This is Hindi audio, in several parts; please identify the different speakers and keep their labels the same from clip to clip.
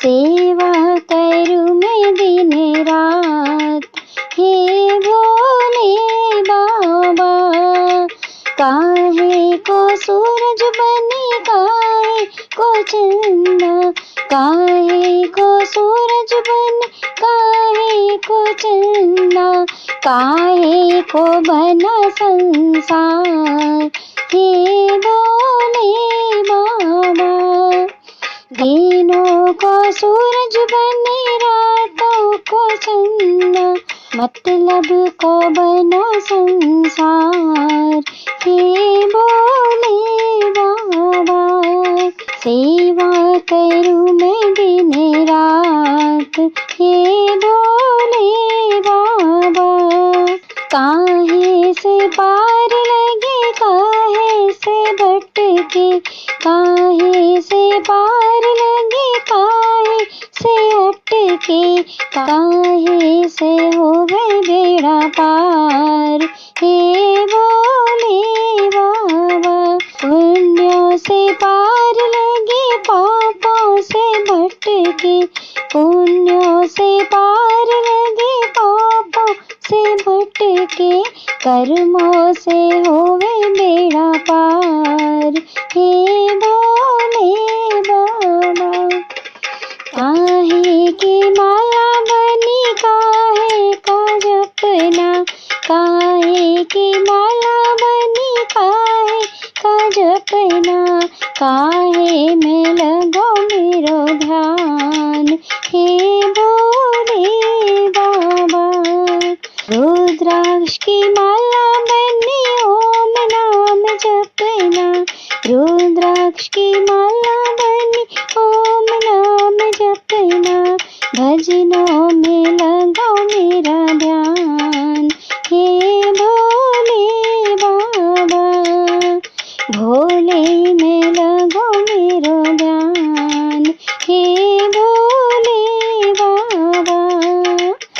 Speaker 1: सेवा करूँ मैं दिन रात, हे भोले बाबा। काहे को सूरज बने, काहे को चंदा, काहे को सूरज बने, काहे को चंदा, काहे को बना संसार, हे भोले बाबा। दिनों को सूरज बने, रातों को चंदा, मतलब को बना संसार, हे भोले बाबा। सेवा करूँ मैं दिन रात, हे भोले बाबा। काहे से पार लगे, काहे से भटके, काहे से पार लगे, काहे से अटके, काहे से हो गए बेड़ा पार, हे भोले बाबा। पुण्यों से पार लगे, पापों से भटके, पुण्यों से पार लगे, पापों से भटके, कर्मों से होवे बेड़ा पार, हे भोले बाबा। काहे की माला बनी, काहे का जपना, काहे की माला बनी, काहे का जपना, काहे में लगो मेरो ध्यान, हे भोले बाबा। रुद्राक्ष की माला बनी, ओम नाम जपना, रुद्राक्ष की माला बनी, ओम नाम जपना, भजनों में लगाओ मेरा ध्यान, हे भोले बाबा। भोले में लगाओ मेरो ध्यान, हे भोले बाबा।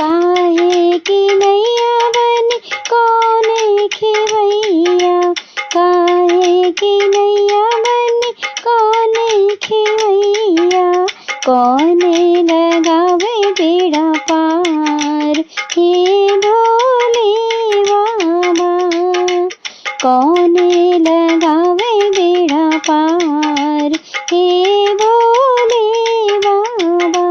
Speaker 1: काहे की नैया बनी, कौन खेवैया, काहे की नैया बनी, कौन खेवैया, कौन लगावे बेड़ा पार, हे भोले बाबा। कौन लगावे बेड़ा पार, हे भोले बाबा।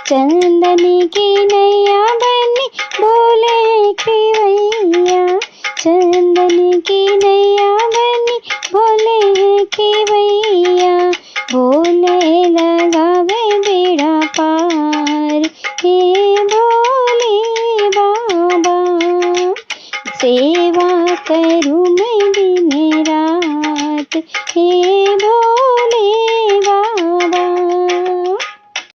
Speaker 1: चंदन की नैया बनी, बोले खेवैया, चंदन की नैया बनी, बोले खेवैया, बोले लगावे बेड़ा पार, हे भोले बाबा। सेवा करूँ मैं दिन रात, हे